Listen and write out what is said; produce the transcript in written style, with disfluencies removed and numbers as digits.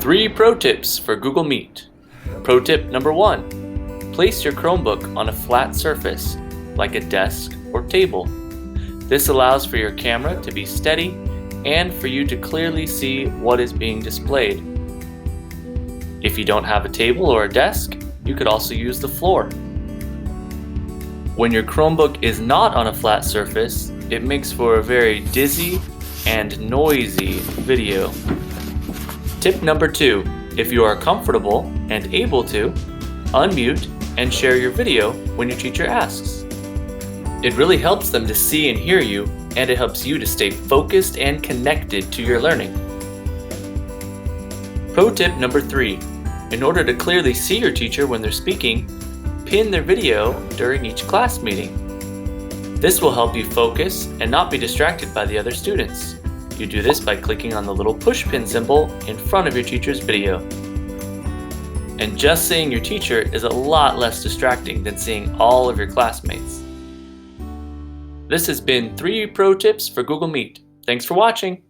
3 pro tips for Google Meet. Pro tip number 1. Place your Chromebook on a flat surface, like a desk or table. This allows for your camera to be steady and for you to clearly see what is being displayed. If you don't have a table or a desk, you could also use the floor. When your Chromebook is not on a flat surface, it makes for a very dizzy and noisy video. Tip number 2. If you are comfortable and able to, unmute and share your video when your teacher asks. It really helps them to see and hear you, and it helps you to stay focused and connected to your learning. Pro tip number 3. In order to clearly see your teacher when they're speaking, pin their video during each class meeting. This will help you focus and not be distracted by the other students. You do this by clicking on the little push pin symbol in front of your teacher's video. And just seeing your teacher is a lot less distracting than seeing all of your classmates. This has been 3 pro tips for Google Meet. Thanks for watching.